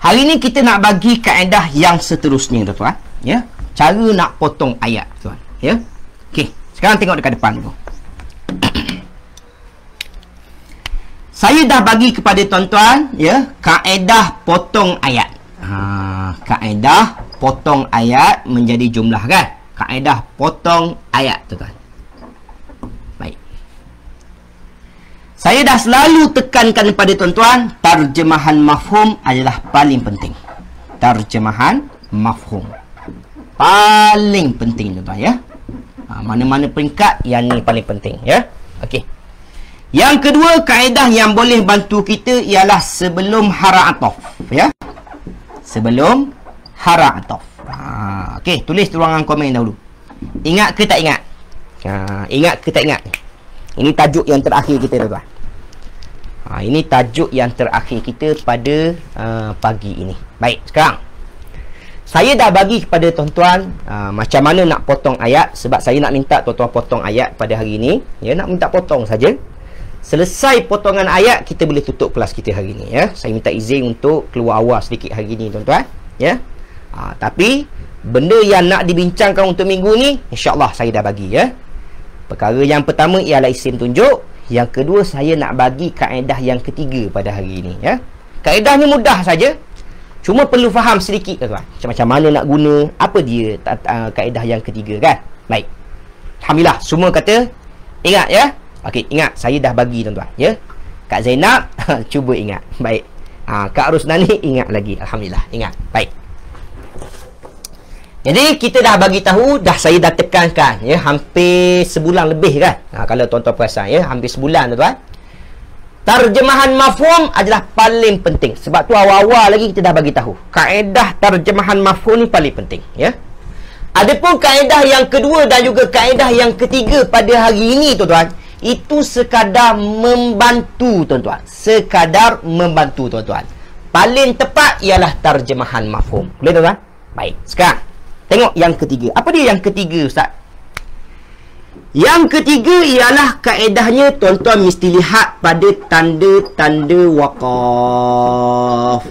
Hari ni kita nak bagi kaedah yang seterusnya, tuan-tuan. Ya, cara nak potong ayat, tuan. Ya. Okey, sekarang tengok dekat depan dulu. Saya dah bagi kepada tuan-tuan, ya, kaedah potong ayat. Kaedah potong ayat menjadi jumlah, kan? Kaedah potong ayat, tuan-tuan. Baik. Saya dah selalu tekankan kepada tuan-tuan, terjemahan mafhum adalah paling penting. Terjemahan mafhum paling penting, tuan-tuan, ya. Mana-mana peringkat, yang ni paling penting, ya. Okey. Yang kedua, kaedah yang boleh bantu kita ialah sebelum hara atof, ya. Sebelum hara atof. Okey, tulis di ruangan komen dahulu. Ingat ke tak ingat? Ingat ke tak ingat? Ini tajuk yang terakhir kita, tuan-tuan. Ini tajuk yang terakhir kita pada pagi ini. Baik, sekarang saya dah bagi kepada tuan-tuan macam mana nak potong ayat. Sebab saya nak minta tuan-tuan potong ayat pada hari ini. Ya, nak minta potong saja. Selesai potongan ayat, kita boleh tutup kelas kita hari ini, ya. Saya minta izin untuk keluar awal sedikit hari ini, tuan-tuan, ya. Tapi benda yang nak dibincangkan untuk minggu ni, insya-Allah saya dah bagi, ya. Perkara yang pertama ialah isim tunjuk. Yang kedua, saya nak bagi kaedah yang ketiga pada hari ini, ya. Kaedahnya mudah saja. Cuma perlu faham sedikit, tuan-tuan. Macam mana nak guna, apa dia kaedah yang ketiga, kan? Baik. Alhamdulillah, semua kata ingat, ya. Okey, ingat, saya dah bagi, tuan-tuan, ya. Kak Zainab cuba ingat. Baik. Kak Rusnani ingat lagi. Alhamdulillah, ingat. Baik. Jadi kita dah bagi tahu, saya dah tekankan, ya, hampir sebulan lebih, kan. Kalau tuan-tuan perasan, ya, hampir sebulan, tuan-tuan. Terjemahan mafhum adalah paling penting. Sebab tu awal-awal lagi kita dah bagi tahu. Kaedah terjemahan mafhum ni paling penting, ya. Adapun kaedah yang kedua dan juga kaedah yang ketiga pada hari ini, tuan-tuan, itu sekadar membantu, tuan-tuan. Sekadar membantu, tuan-tuan. Paling tepat ialah terjemahan mafhum. Boleh, tuan-tuan? Baik. Sekarang tengok yang ketiga. Apa dia yang ketiga, Ustaz? Yang ketiga ialah kaedahnya, tuan-tuan mesti lihat pada tanda-tanda waqaf.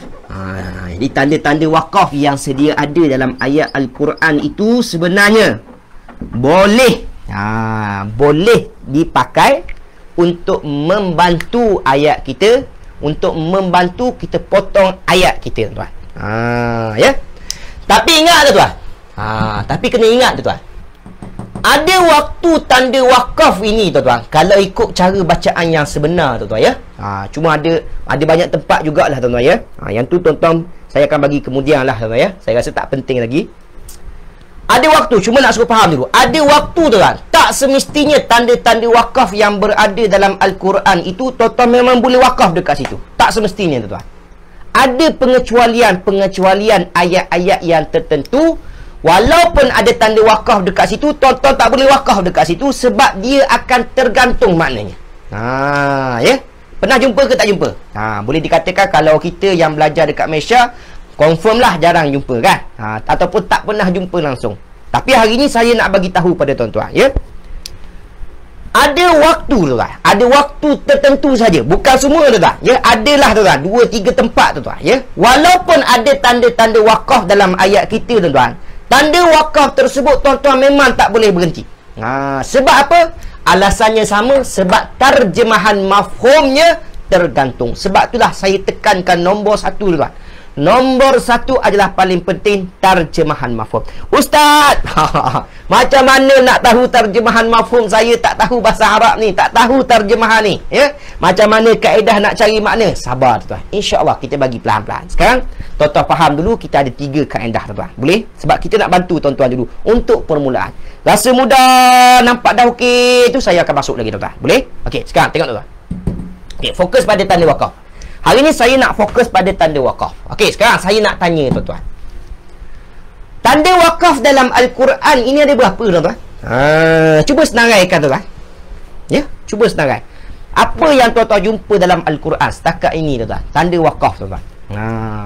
Jadi tanda-tanda waqaf yang sedia ada dalam ayat Al-Quran itu sebenarnya boleh boleh dipakai untuk membantu ayat kita, untuk membantu kita potong ayat kita, tuan-tuan. Ya. Tapi ingat, tuan-tuan. Tapi kena ingat, tuan-tuan. Ada waktu tanda wakaf ini, tuan-tuan, kalau ikut cara bacaan yang sebenar, tuan-tuan, ya. Cuma ada banyak tempat jugalah, tuan-tuan, ya. Yang tu, tuan-tuan, saya akan bagi kemudian lah, tuan-tuan, ya. Saya rasa tak penting lagi. Ada waktu, cuma nak suruh faham dulu. Ada waktu, tuan-tuan. Tak semestinya tanda-tanda wakaf yang berada dalam Al-Quran itu, tuan-tuan, memang boleh wakaf dekat situ. Tak semestinya, tuan-tuan. Ada pengecualian ayat-ayat yang tertentu. Walaupun ada tanda wakaf dekat situ, tuan-tuan tak boleh wakaf dekat situ sebab dia akan tergantung maknanya. Ya. Pernah jumpa ke tak jumpa? Boleh dikatakan kalau kita yang belajar dekat Malaysia, confirm lah jarang jumpa, kan? Ataupun tak pernah jumpa langsung. Tapi hari ni saya nak bagi tahu pada tuan-tuan, ya. Ada waktu, tuan-tuan. Ada waktu tertentu saja. Bukan semua, tuan-tuan. Ya, adalah, tuan-tuan, 2-3 tempat, tuan-tuan, ya. Walaupun ada tanda-tanda wakaf dalam ayat kita, tuan-tuan, tanda wakaf tersebut, tuan-tuan, memang tak boleh berhenti. Sebab apa? Alasannya sama, sebab terjemahan mafhumnya tergantung. Sebab itulah saya tekankan nombor 1, tuan-tuan. Nombor 1 adalah paling penting, terjemahan mafhum. Ustaz, macam mana nak tahu terjemahan mafhum? Saya tak tahu bahasa Arab ni, tak tahu terjemahan ni, ya. Macam mana kaedah nak cari makna? Sabar, tuan-tuan. InsyaAllah kita bagi pelan-pelan. Sekarang tuan-tuan faham dulu, kita ada 3 kaedah, tuan-tuan. Boleh? Sebab kita nak bantu tuan-tuan dulu untuk permulaan. Rasa mudah, nampak dah okey tu, saya akan masuk lagi, tuan-tuan. Boleh? Okey, sekarang tengok, tuan-tuan. Okey, fokus pada tanda wakaf. Hari ni saya nak fokus pada tanda wakaf. Okey, sekarang saya nak tanya, tuan-tuan. Tanda wakaf dalam Al-Quran ini ada berapa, tuan-tuan? Cuba senaraikan, tuan-tuan. Ya, cuba senarai. Apa yang tuan-tuan jumpa dalam Al-Quran setakat ini, tuan-tuan? Tanda wakaf, tuan-tuan.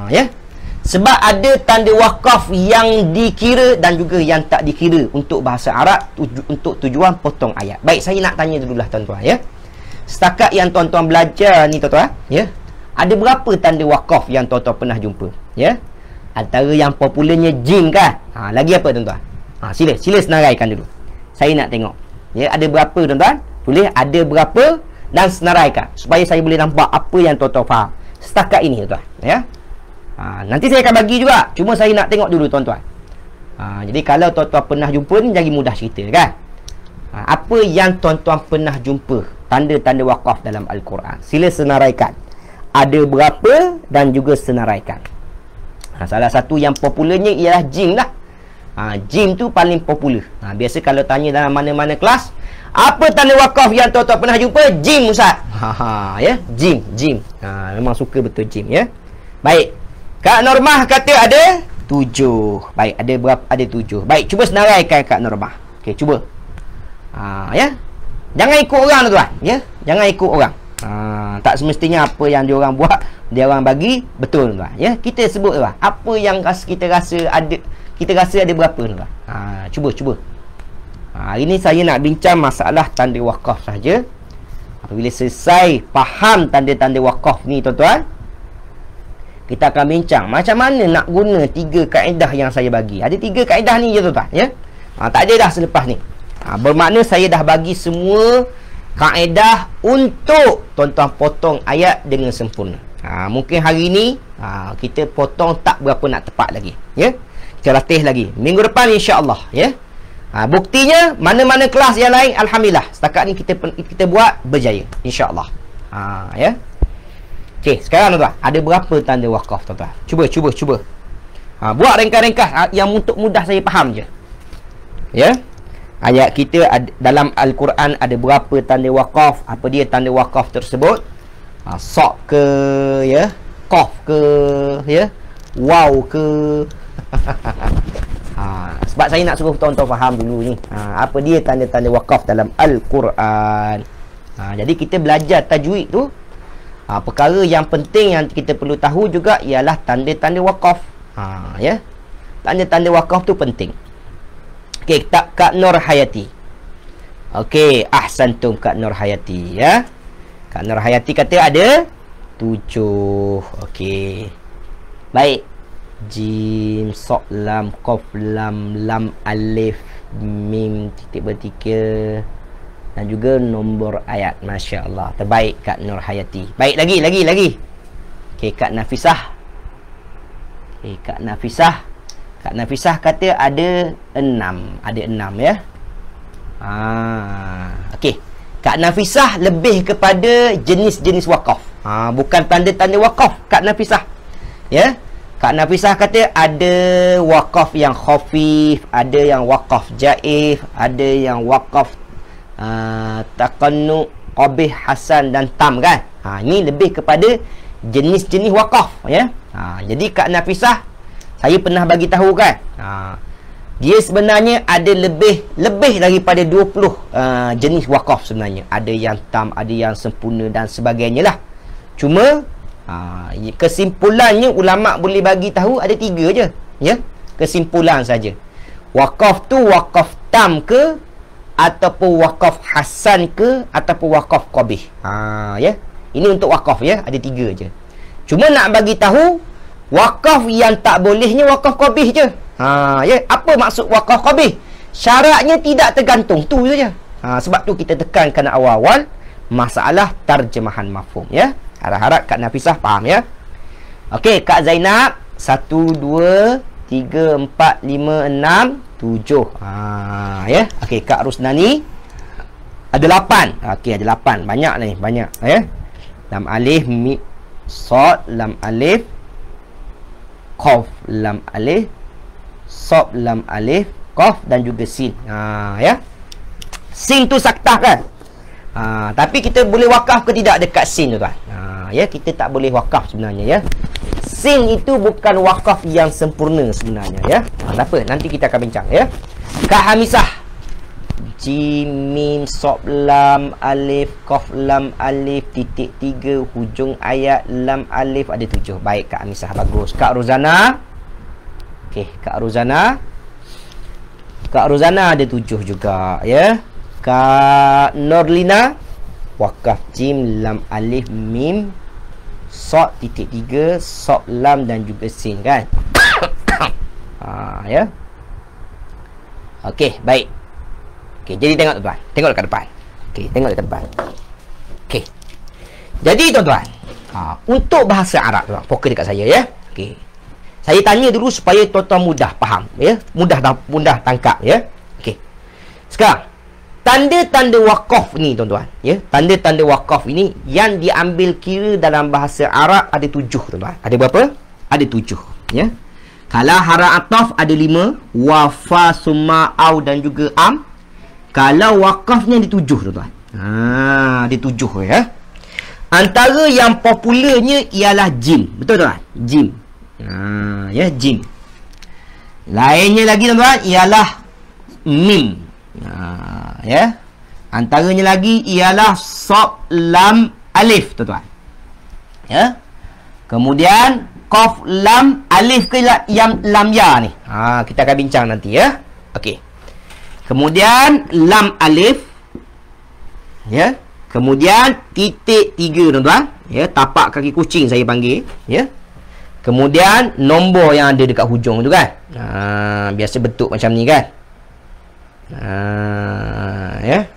Ya. Sebab ada tanda wakaf yang dikira dan juga yang tak dikira untuk bahasa Arab, untuk tujuan potong ayat. Baik, saya nak tanya dululah, tuan-tuan, ya. Setakat yang tuan-tuan belajar ni, tuan-tuan, ya. Ada berapa tanda wakaf yang tuan-tuan pernah jumpa? Ya. Antara yang popularnya jim kan? Lagi apa tuan-tuan? Sila senaraikan dulu. Saya nak tengok. Ya, ada berapa tuan-tuan? Tulis ada berapa dan senaraikan supaya saya boleh nampak apa yang tuan-tuan faham setakat ini tuan-tuan. Ya. Nanti saya akan bagi juga. Cuma saya nak tengok dulu tuan-tuan. Jadi kalau tuan-tuan pernah jumpa ni jadi mudah cerita kan? Apa yang tuan-tuan pernah jumpa tanda-tanda wakaf dalam Al-Quran? Sila senaraikan. Ada berapa dan juga senaraikan. Salah satu yang popularnya ialah jim lah. Jim tu paling popular. Biasa kalau tanya dalam mana-mana kelas, apa tanda wakaf yang tuan-tuan pernah jumpa? Jim Ustaz. Ya, jim. Memang suka betul jim ya. Baik. Kak Normah kata ada 7. Baik, ada berapa? Ada 7. Baik, cuba senaraikan Kak Normah. Okey, cuba. Ya. Jangan ikut orang tuan, ya. Jangan ikut orang. Tak semestinya apa yang dia orang buat, dia orang bagi betul tuan, ya. Kita sebut tuan, apa yang kita rasa ada berapa tuan. Cuba. Hari ni saya nak bincang masalah tanda wakaf saja. Apabila selesai faham tanda-tanda wakaf ni tuan-tuan, kita akan bincang macam mana nak guna 3 kaedah yang saya bagi. Ada 3 kaedah ni je tuan-tuan, ya. Tak ada dah selepas ni. Bermakna saya dah bagi semua kaedah untuk tuan-tuan potong ayat dengan sempurna. Mungkin hari ni kita potong tak berapa nak tepat lagi, ya. Kita latih lagi. Minggu depan insya-Allah, ya. Buktinya mana-mana kelas yang lain alhamdulillah setakat ni kita buat berjaya insya-Allah. Ya. Okey, sekarang tuan-tuan, ada berapa tanda wakaf tuan-tuan? Cuba. Buat ringkas-ringkas yang untuk mudah saya faham je. Ya. Ayat kita dalam Al-Quran ada berapa tanda wakaf? Apa dia tanda wakaf tersebut? Sok ke, ya? Qaf ke, ya? Waw ke? Sebab saya nak suruh tuan-tuan faham dulu ni. Apa dia tanda-tanda wakaf dalam Al-Quran? Jadi kita belajar tajwid tu, perkara yang penting yang kita perlu tahu juga ialah tanda-tanda wakaf. Ya? Tanda-tanda wakaf tu penting. Okey, Kak Nur Hayati. Okey, ahsantum Kak Nur Hayati, ya. Kak Nur Hayati kata ada 7. Okey. Baik. Jim, Sok, Lam, Qaf, Lam, Alif, Mim, titik bertiga dan juga nombor ayat. Masya Allah. Terbaik Kak Nur Hayati. Baik, lagi. Okey, Kak Nafisah. Kak Nafisah kata ada 6. Ada 6, ya. Okey. Kak Nafisah lebih kepada jenis-jenis wakaf. Bukan tanda-tanda wakaf Kak Nafisah. Ya. Kak Nafisah kata ada wakaf yang khafif, ada yang wakaf jaif, ada yang wakaf taqannu, qabih, hasan dan tam kan. Ini lebih kepada jenis-jenis wakaf, ya. Jadi Kak Nafisah saya pernah bagi tahu kan, dia sebenarnya ada lebih daripada 20 jenis wakaf sebenarnya. Ada yang tam, ada yang sempurna dan sebagainya lah. Cuma kesimpulannya ulama boleh bagi tahu ada 3 je, ya. Kesimpulan saja. Wakaf tu wakaf tam ke, ataupun wakaf hasan ke, ataupun wakaf qabih. Ya. Ini untuk wakaf, ya. Ada 3 je. Cuma nak bagi tahu wakaf yang tak bolehnya wakaf qabih je. Ya, apa maksud wakaf qabih? Syaratnya tidak tergantung, tu saja. Sebab tu kita tekankan awal-awal masalah terjemahan mafhum, ya. Harap-harap Kak Nafisah faham, ya. Okey, Kak Zainab 1 2 3 4 5 6 7. Ya. Okey, Kak Rusnani ada 8. Okey, ada 8. Banyak ni, banyak, ya. Lam alif, mim, sad, lam alif, qaf, lam alif, sob, lam alif, qaf dan juga sin. Ya. Sin tu saktah kan? Tapi kita boleh wakaf ke tidak dekat sin tu, tuan? Ya, kita tak boleh wakaf sebenarnya, ya. Sin itu bukan wakaf yang sempurna sebenarnya, ya. Tak apa, nanti kita akan bincang, ya. Kak Hamisah, jim, mim, sob, lam, alif, qaf, lam, alif, titik 3, hujung ayat, lam, alif, ada 7. Baik, Kak Hamisah, bagus. Kak Rozana. Okey, Kak Rozana ada 7 juga, ya. Kak Norlina, wakaf jim, lam, alif, mim, Sod titik 3, sod lam dan juga sin kan. Ya. Okey, baik. Okey, jadi tengok tuan-tuan. Tengok dekat depan. Okey, tengok dekat depan. Okey. Jadi tuan-tuan, untuk bahasa Arab tuan, fokus dekat saya ya. Okey. Saya tanya dulu supaya tuan-tuan mudah faham ya. Mudah tangkap ya. Okey. Sekarang tanda-tanda waqaf ni tuan-tuan ya, tanda-tanda waqaf ini yang diambil kira dalam bahasa Arab ada 7 tuan-tuan. Ada berapa? Ada 7 ya. Kalau hara ataf ada 5, wafa, summa, au dan juga am. Kalau waqafnya ada 7 tuan-tuan. Ada 7 ya. Antara yang popularnya ialah jim. Betul tuan? Jim. Ya, jim. Lainnya lagi tuan-tuan ialah mim. Ya. Antaranya lagi ialah sod, lam, alif tuan-tuan. Ya. Kemudian qaf, lam, alif ke yang lam ya ni. Kita akan bincang nanti ya. Okey. Kemudian lam, alif. Ya. Kemudian titik 3 tuan-tuan. Ya, tapak kaki kucing saya panggil, ya. Kemudian nombor yang ada dekat hujung tu kan. Biasa bentuk macam ni kan. Ya.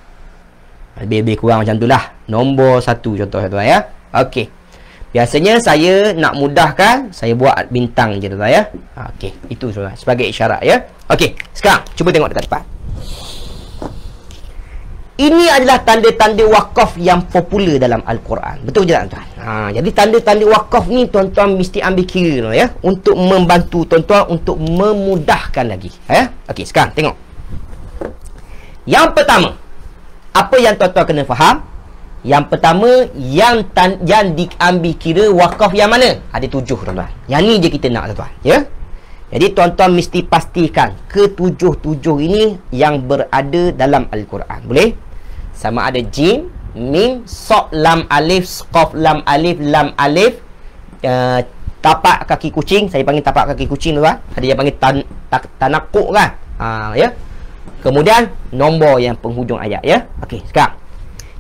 Lebih kurang macam tu lah. Nombor 1 contoh tuan ya. Okey. Biasanya saya nak mudahkan, saya buat bintang je tuan ya. Okey, itu tuan sebagai isyarat ya. Okey, sekarang cuba tengok dekat depan. Ini adalah tanda-tanda wakaf yang popular dalam Al-Quran. Betul je tak tuan? Jadi tanda-tanda wakaf ni tuan-tuan mesti ambil kira ya, untuk membantu tuan-tuan untuk memudahkan lagi ya. Okey, sekarang tengok. Yang pertama, apa yang tuan-tuan kena faham? Yang pertama, yang diambil kira wakaf yang mana? Ada 7 tuan-tuan. Yang ni je kita nak tuan-tuan ya. Jadi tuan-tuan mesti pastikan ke-7 ini yang berada dalam Al-Quran. Boleh? Sama ada jim, mim, sod, lam, alif, qaf, lam, alif, tapak kaki kucing. Saya panggil tapak kaki kucing tuan. Ada yang panggil tanakuk kan. Ya. Kemudian nombor yang penghujung ayat ya. Okey, sekarang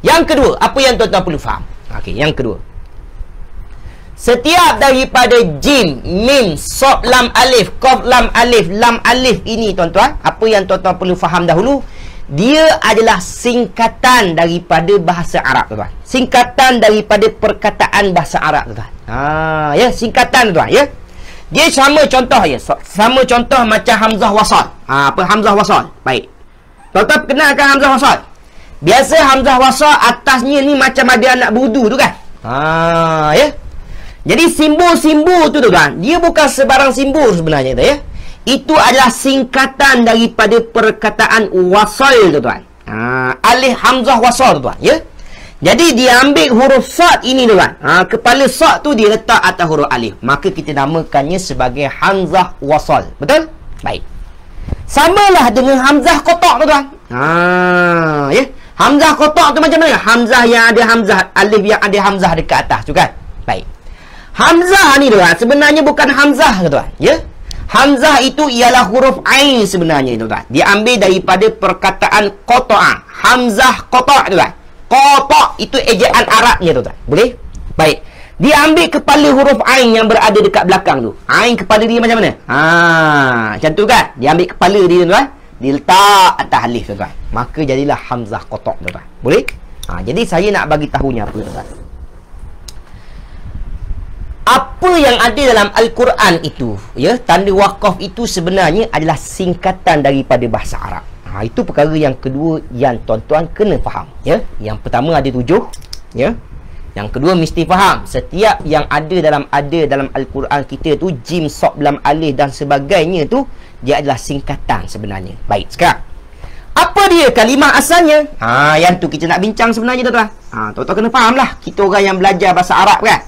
yang kedua, apa yang tuan-tuan perlu faham? Okey, yang kedua, setiap daripada jim, mim, sod, lam, alif, qaf, lam, alif ini tuan-tuan, apa yang tuan-tuan perlu faham dahulu, dia adalah singkatan daripada bahasa Arab tuan-tuan. Singkatan daripada perkataan bahasa Arab tuan-tuan. Ya, singkatan tuan-tuan ya. Dia sama contoh ya. Sama contoh macam hamzah wasal. Apa hamzah wasal? Baik. Tuan-tuan kenalkan hamzah wasal. Biasa hamzah wasal atasnya ni macam ada anak budu tu kan. Ya. Jadi simbol-simbol tu tuan-tuan, dia bukan sebarang simbol sebenarnya tu ya. Itu adalah singkatan daripada perkataan wasal tuan-tuan. Alif hamzah wasal tuan-tuan ya. Jadi dia ambil huruf sad ini tuan. Kepala sad tu dia letak atas huruf alif. Maka kita namakannya sebagai hamzah wasal. Betul? Baik. Samalah dengan hamzah kotak tuan-tuan. Ya. Hamzah kotak tu macam mana? Hamzah yang ada hamzah, alif yang ada hamzah dekat atas tu kan. Baik. Hamzah ni tuan sebenarnya bukan hamzah tuan ya. Hamzah itu ialah huruf ain sebenarnya tuan. Dia ambil daripada perkataan qata'a. Hamzah qata' tuan. Qata' itu ejaan Arabnya tuan. Boleh? Baik. Dia ambil kepala huruf ain yang berada dekat belakang tu. Ain kepala dia macam mana? Macam tu kan? Dia ambil kepala dia tuan. Dia letak atas alif tuan. Maka jadilah hamzah qata' tuan. Boleh? Jadi saya nak bagi tahunya apa tuan. Apa yang ada dalam Al-Quran itu ya, tanda wakaf itu sebenarnya adalah singkatan daripada bahasa Arab. Itu perkara yang kedua yang tuan-tuan kena faham ya. Yang pertama ada 7 ya. Yang kedua mesti faham setiap yang ada dalam Al-Quran kita tu jim, sod, lam, alif dan sebagainya tu dia adalah singkatan sebenarnya. Baik, sekarang apa dia kalimah asalnya? Yang tu kita nak bincang sebenarnya tuan-tuan. Tuan-tuan kena faham lah. Kita orang yang belajar bahasa Arab kan.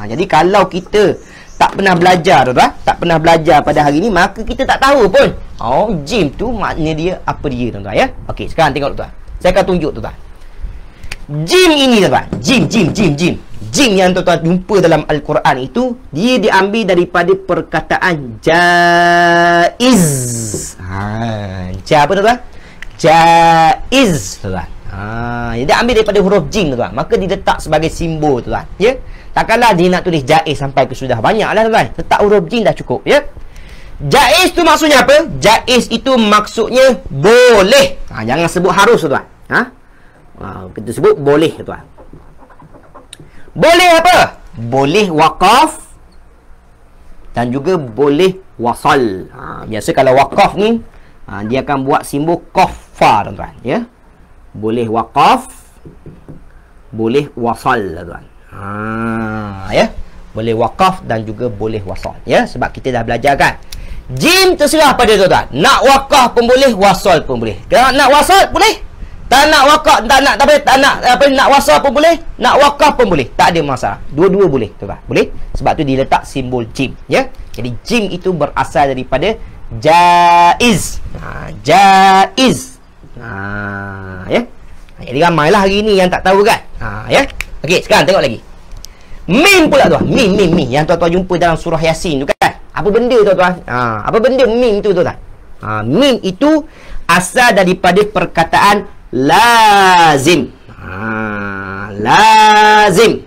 Jadi kalau kita tak pernah belajar tuan-tuan, tak pernah belajar pada hari ni, maka kita tak tahu pun. Jim tu makna dia apa dia tuan-tuan ya. Okey, sekarang tengok tuan. Saya akan tunjuk tuan-tuan. Jim ini tuan-tuan. Jim. Jim yang tuan-tuan jumpa dalam Al-Quran itu, dia diambil daripada perkataan jaiz. Apa tuan-tuan? Jaiz tuan. Dia ambil daripada huruf jim tuan. Maka diletak sebagai simbol tuan ya. Takkanlah dia nak tulis jaiz sampai ke sudah banyak lah tuan. Letak huruf jim dah cukup, ya. Jaiz tu maksudnya apa? Jaiz itu maksudnya boleh. Jangan sebut harus tuan. Kita sebut boleh tuan. Boleh apa? Boleh waqaf dan juga boleh wasal. Biasa kalau waqaf ni dia akan buat simbol qafa tuan-tuan, ya. Boleh waqaf, boleh wasal tuan. Ya. Boleh waqaf dan juga boleh wasal, ya. Sebab kita dah belajar kan. Jim terserah pada tuan-tuan. Nak waqaf pun boleh, wasal pun boleh. Kalau nak wasal boleh. Tak nak waqaf, tak nak wasal pun boleh, nak waqaf pun boleh. Tak ada masalah. Dua-dua boleh, tuan-tuan. Boleh. Sebab tu diletak simbol jim, ya. Jadi jim itu berasal daripada jaiz. Jaiz. Ya. Jadi ramailah hari ni yang tak tahu kan. Ya. Okey, sekarang tengok lagi. Mim pula tuan. Mim yang tuan-tuan jumpa dalam surah Yasin tu kan. Apa benda tuan-tuan? Apa benda mim tu tuan-tuan? Mim itu asal daripada perkataan lazim. Lazim.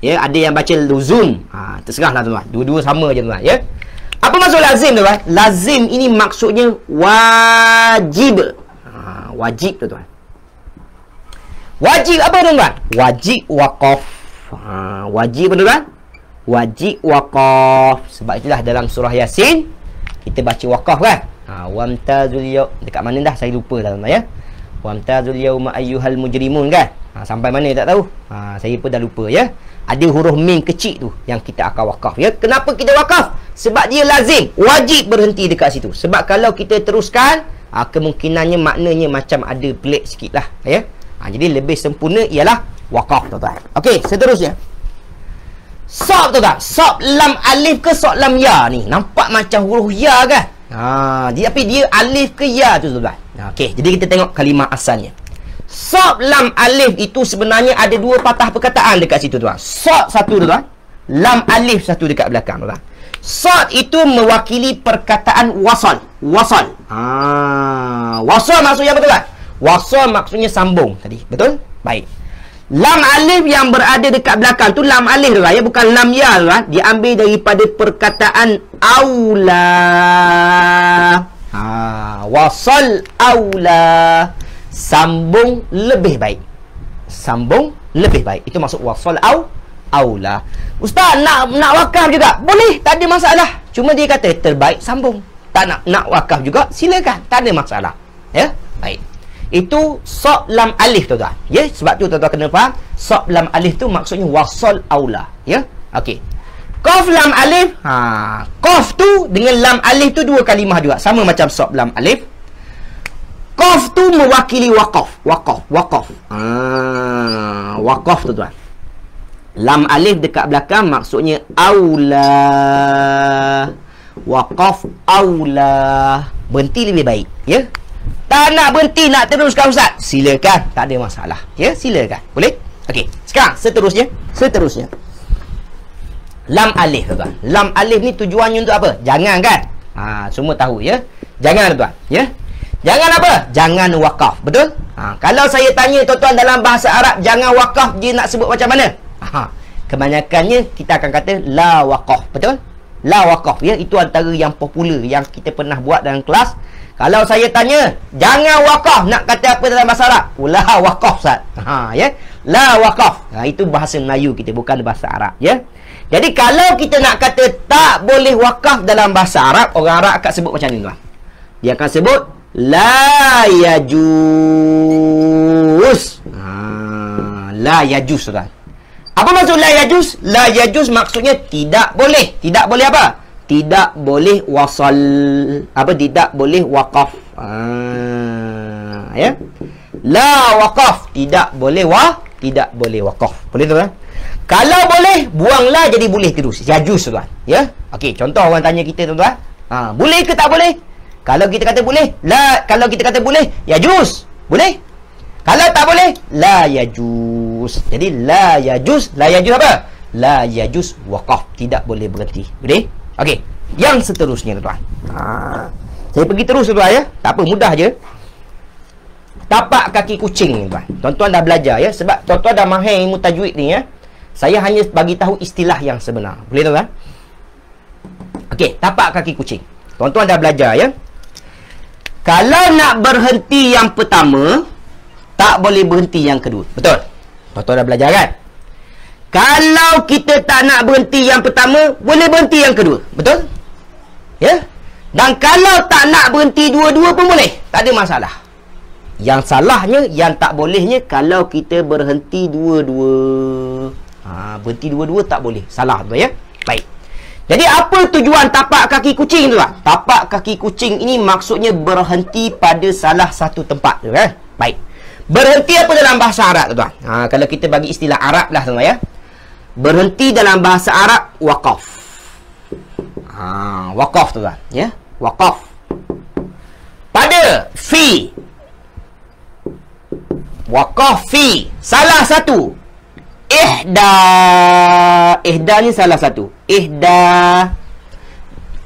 Ya, ada yang baca luzum. Terserahlah tuan-tuan. Dua-dua sama je tuan-tuan, ya. Apa maksud lazim tuan-tuan? Lazim ini maksudnya wajib. Wajib tuan-tuan. Wajib apa tuan-tuan? Wajib waqaf. Wajib tuan-tuan? Wajib waqaf. Sebab itulah dalam surah Yasin kita baca waqaf kan. Wamtazul yaum, dekat mana dah saya lupa dah tuan-tuan, ya. Wamtazul yauma ayyuhal mujrimun kan. Sampai mana tak tahu. Saya pun dah lupa, ya. Ada huruf mim kecil tu yang kita akan waqaf, ya. Kenapa kita waqaf? Sebab dia lazim, wajib berhenti dekat situ. Sebab kalau kita teruskan, kemungkinannya maknanya macam ada pelik sikit lah, ya. Jadi lebih sempurna ialah waqaf tuan-tuan. Okey, seterusnya. Sob tuan-tuan. Sob lam alif ke sob lam ya ni? Nampak macam huruf ya kan? Tapi dia alif ke ya tu tuan-tuan. Okey, jadi kita tengok kalimah asalnya. Sob lam alif itu sebenarnya ada dua patah perkataan dekat situ tuan. Sob satu tuan, lam alif satu dekat belakang tuan. Sob itu mewakili perkataan wasal. Wasal. Wasal maksudnya apa tuan? Wasal maksudnya sambung tadi. Betul? Baik. Lam alif yang berada dekat belakang tu lam alif tuan, ya, bukan lam ya tuan. Diambil daripada perkataan aula. Wasal aula. Sambung lebih baik. Sambung lebih baik. Itu maksud wasal aula. Ustaz nak wakaf juga boleh, tak ada masalah. Cuma dia kata terbaik sambung. Tak nak wakaf juga silakan, tak ada masalah, ya. Baik. Itu sob lam alif tuan-tuan, ya. Sebab tu tuan-tuan kena faham sob lam alif tu maksudnya wasal aula, ya. Okey. Qaf lam alif, qaf tu dengan lam alif tu dua kalimah juga, sama macam sob lam alif. Qaf tu mewakili waqaf. Waqaf. Waqaf tuan-tuan. Lam alif dekat belakang maksudnya aula. Waqaf aula. Berhenti lebih baik, ya. Tak nak berhenti, nak teruskan ustaz, silakan, tak ada masalah, ya. Silakan, boleh. Okey, sekarang seterusnya lam alif tuan. Lam alif ni tujuannya untuk apa? Jangan kan? Semua tahu, ya. Jangan tuan, ya. Jangan apa? Jangan wakaf, betul? Kalau saya tanya tuan-tuan dalam bahasa Arab jangan wakaf, dia nak sebut macam mana? Kebanyakannya kita akan kata la waqaf, betul? La waqaf, ya. Itu antara yang popular yang kita pernah buat dalam kelas. Kalau saya tanya jangan wakaf, nak kata apa dalam bahasa Arab? La waqaf ustaz. Ya. La waqaf. Itu bahasa Melayu kita, bukan bahasa Arab, ya. Jadi kalau kita nak kata tak boleh wakaf dalam bahasa Arab, orang Arab akan sebut macam ni tuan. Dia akan sebut la yajuz. La yajuz tuan. Apa maksud la yajuz? La yajuz maksudnya tidak boleh. Tidak boleh apa? Tidak boleh wasal. Apa? Tidak boleh waqaf. Ya. La waqaf. Tidak boleh tidak boleh waqaf. Boleh tuan? Kalau boleh, buanglah jadi boleh terus. Yajuz tuan. Ya. Okey, contoh orang tanya kita tuan. Boleh ke tak boleh? Kalau kita kata boleh, kalau kita kata boleh, yajuz. Boleh? Kalau tak boleh, la yajuz. Jadi la yajuz apa? La yajuz waqaf, tidak boleh berhenti. Boleh? Okey. Yang seterusnya tuan. Saya pergi terus tuan, ya. Tak apa, mudah je. Tapak kaki kucing tuan. Tuan-tuan dah belajar, ya. Sebab tuan-tuan dah mahir ilmu tajwid ni, ya. Saya hanya bagi tahu istilah yang sebenar. Boleh tuan? Okey, tapak kaki kucing. Tuan-tuan dah belajar ya. Kalau nak berhenti yang pertama, tak boleh berhenti yang kedua. Betul? Tuan-tuan dah belajar kan? Kalau kita tak nak berhenti yang pertama, boleh berhenti yang kedua. Betul? Ya? Dan kalau tak nak berhenti dua-dua pun boleh. Tak ada masalah. Yang salahnya, yang tak bolehnya, kalau kita berhenti dua-dua. Berhenti dua-dua tak boleh. Salah tu ya. Baik. Jadi apa tujuan tapak kaki kucing tu lah? Tapak kaki kucing ini maksudnya berhenti pada salah satu tempat tu kan? Baik. Berhenti apa dalam bahasa Arab tuan? Kalau kita bagi istilah Arab lah tuan ya. Berhenti dalam bahasa Arab waqaf. Waqaf tu tuan ya. Waqaf. Pada fi. Waqaf fi. Salah satu. Ihda ni salah satu. Ihda.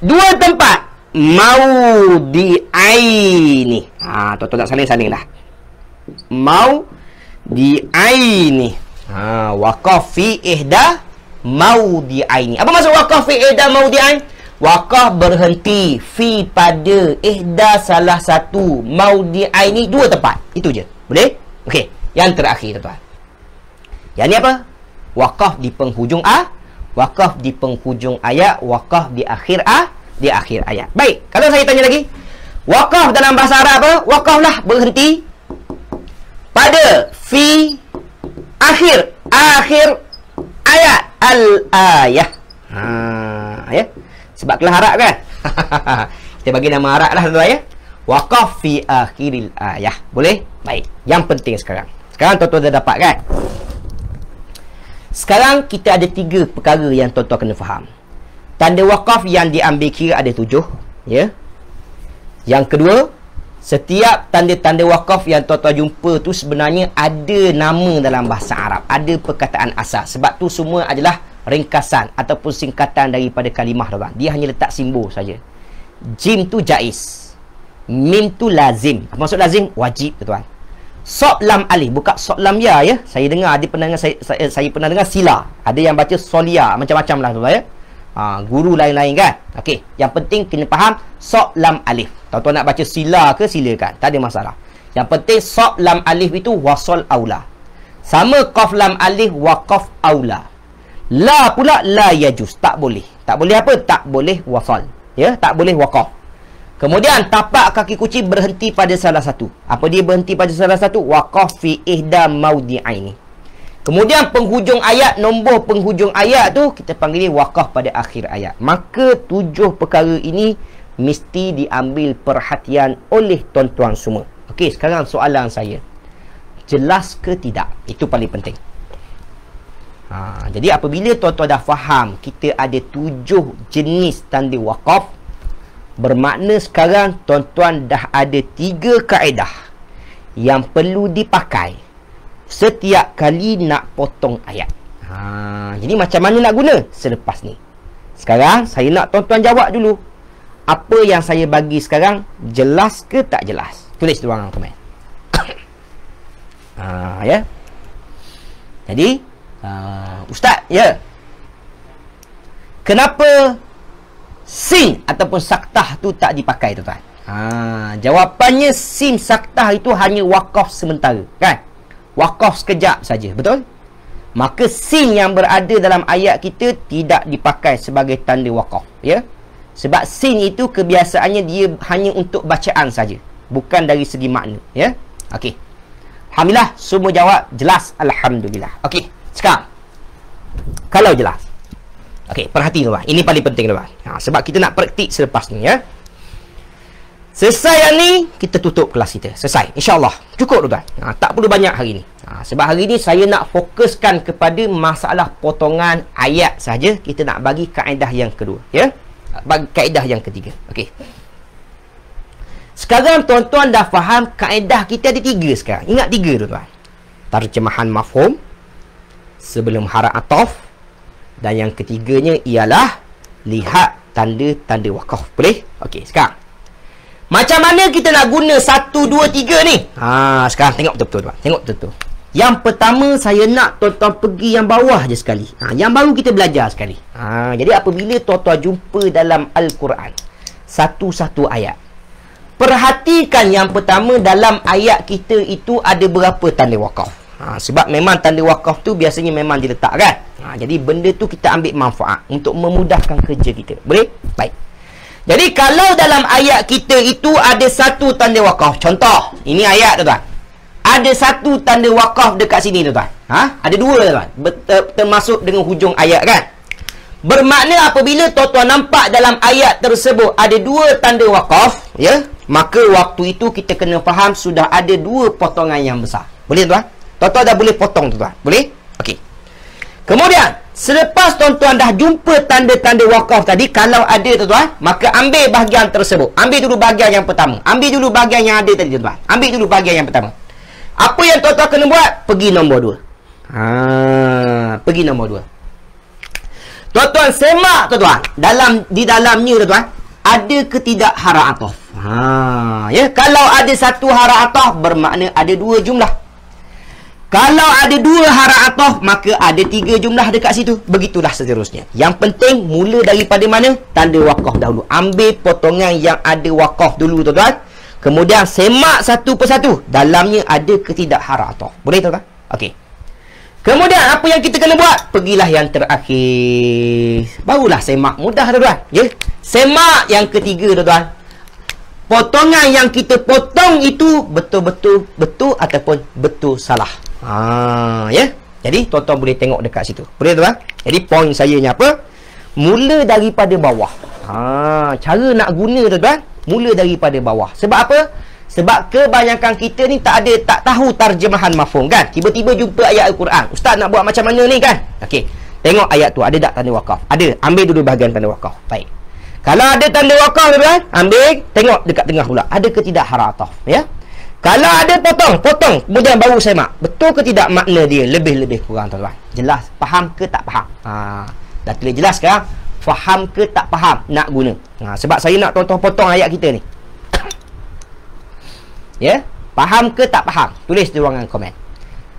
Dua tempat. Maudi'aini. Tuan-tuan tak saling-saling lah. Maudi'aini. Waqaf fi ihda maudi'aini. Apa maksud waqaf fi ihda maudi'aini? Waqaf berhenti fi pada ihda salah satu maudi'aini, dua tempat. Itu je. Boleh? Okey. Yang terakhir tuan-tuan. Yang ni apa? Waqaf di penghujung waqaf di penghujung ayat, waqaf di akhir di akhir ayat. Baik, kalau saya tanya lagi, waqaf dalam bahasa Arab apa? Waqaflah berhenti pada fi akhir ayat al-ayah. Ya. Sebab kelas Arab kan? Kita bagi nama Arab lah tuan ya. Waqaf fi akhiril ayah. Boleh? Baik. Yang penting sekarang tuan-tuan dah dapat kan? Sekarang kita ada 3 perkara yang tuan-tuan kena faham. Tanda waqaf yang diambil kira ada 7, ya. Yang kedua, setiap tanda-tanda waqaf yang tuan-tuan jumpa tu sebenarnya ada nama dalam bahasa Arab, ada perkataan asas. Sebab tu semua adalah ringkasan ataupun singkatan daripada kalimah tuan. Dia hanya letak simbol saja. Jim tu jaiz, mim tu lazim. Apa maksud lazim? Wajib tuan. Sod lam alif, bukan sod lam ya ya. Saya dengar ada pernah dengar saya pernah dengar sila. Ada yang baca solia, macam-macam lah tuan ya. Guru lain-lain kan. Okey, yang penting kena faham sod lam alif. Tuan-tuan nak baca sila ke silakan, tak ada masalah. Yang penting sod lam alif itu wasal aula. Sama qaf lam alif waqaf aula. La pula la yajuz, tak boleh. Tak boleh apa? Tak boleh wasal. Ya, tak boleh waqaf. Kemudian tapak kaki kucing berhenti pada salah satu. Apa dia berhenti pada salah satu? Waqaf fi ihda maudi'aini. Kemudian penghujung ayat, nombor penghujung ayat tu kita panggil waqaf pada akhir ayat. Maka 7 perkara ini mesti diambil perhatian oleh tuan-tuan semua. Okey, sekarang soalan saya. Jelas ke tidak? Itu paling penting. Jadi apabila tuan-tuan dah faham kita ada 7 jenis tanda waqaf, bermakna sekarang tuan-tuan dah ada 3 kaedah yang perlu dipakai setiap kali nak potong ayat. Jadi macam mana nak guna? Selepas ni. Sekarang saya nak tuan-tuan jawab dulu. Apa yang saya bagi sekarang jelas ke tak jelas? Tulis di ruangan komen. Ya. Jadi Ustaz, ya. Kenapa sin ataupun saktah tu tak dipakai tuan-tuan? Jawapannya sin saktah itu hanya waqaf sementara, kan? Waqaf sekejap saja, betul? Maka sin yang berada dalam ayat kita tidak dipakai sebagai tanda waqaf, ya. Sebab sin itu kebiasaannya dia hanya untuk bacaan saja, bukan dari segi makna, ya. Okey. Alhamdulillah semua jawab jelas, alhamdulillah. Okey, sekarang kalau jelas. Okey, perhati tuan. Ini paling penting tuan. Sebab kita nak praktik selepas ni ya. Selesai yang ni, kita tutup kelas kita. Selesai. InsyaAllah. Cukup tuan. Tak perlu banyak hari ni. Sebab hari ni saya nak fokuskan kepada masalah potongan ayat saja. Kita nak bagi kaedah yang kedua. Ya. Bagi kaedah yang ketiga. Okey. Sekarang tuan-tuan dah faham kaedah kita ada 3 sekarang. Ingat 3 tuan. Terjemahan mafhum, sebelum haraf ataf, dan yang ketiganya ialah lihat tanda-tanda waqaf. Boleh? Okey, sekarang macam mana kita nak guna 1, 2, 3 ni? Sekarang tengok betul-betul tuan. Tengok betul-betul. Yang pertama saya nak tuan-tuan pergi yang bawah je sekali. Yang baru kita belajar sekali. Jadi apabila tuan-tuan jumpa dalam Al-Quran satu-satu ayat, perhatikan yang pertama dalam ayat kita itu ada berapa tanda wakaf. Sebab memang tanda wakaf tu biasanya memang diletakkan. Jadi benda tu kita ambil manfaat untuk memudahkan kerja kita. Boleh? Baik. Jadi kalau dalam ayat kita itu ada satu tanda wakaf. Contoh, ini ayat tuan-tuan. Ada satu tanda wakaf dekat sini tuan-tuan. Ada dua tuan. Termasuk dengan hujung ayat kan. Bermakna apabila tuan-tuan nampak dalam ayat tersebut ada dua tanda wakaf, ya, maka waktu itu kita kena faham sudah ada dua potongan yang besar. Boleh tuan? Tuan-tuan dah boleh potong tuan. Boleh? Okey. Kemudian, selepas tuan-tuan dah jumpa tanda-tanda wakaf tadi, kalau ada tuan-tuan, maka ambil bahagian tersebut. Ambil dulu bahagian yang pertama. Ambil dulu bahagian yang ada tadi tuan-tuan. Ambil dulu bahagian yang pertama. Apa yang tuan-tuan kena buat? Pergi nombor 2. Pergi nombor 2. Tuan-tuan semak tuan-tuan. Di dalamnya tuan-tuan, ada ke tidak hara ataf? Ya, kalau ada satu hara ataf, bermakna ada dua jumlah. Kalau ada dua hara ataf, maka ada tiga jumlah dekat situ. Begitulah seterusnya. Yang penting, mula daripada mana? Tanda wakaf dahulu. Ambil potongan yang ada wakaf dulu tuan-tuan. Kemudian semak satu persatu. Dalamnya ada ke tidak hara ataf. Boleh tuan-tuan? Okey. Kemudian apa yang kita kena buat? Pergilah yang terakhir. Barulah semak. Mudah tuan-tuan. Ya? Semak yang ketiga tuan-tuan. Potongan yang kita potong itu betul-betul betul ataupun betul salah. Ya. Jadi tuan-tuan boleh tengok dekat situ. Boleh tuan-tuan? Jadi poin saya ni apa? Mula daripada bawah. Cara nak guna tuan-tuan, mula daripada bawah. Sebab apa? Sebab kebanyakan kita ni tak tahu terjemahan mafhum kan. Tiba-tiba jumpa ayat Al-Quran. Ustaz nak buat macam mana ni kan? Okey. Tengok ayat tu ada tak tanda wakaf? Ada. Ambil dulu bahagian tanda wakaf. Baik. Kalau ada tanda wakaf tuan-tuan, ambil, tengok dekat tengah pula. Ada ke tidak hara ataf? Ya. Kalau ada potong, kemudian baru semak. Betul ke tidak makna dia lebih-lebih kurang tuan-tuan? Jelas, faham ke tak faham? Dah tulis jelas sekarang. Faham ke tak faham nak guna? Sebab saya nak tuan-tuan potong ayat kita ni. Ya, faham ke tak faham? Tulis di ruangan komen.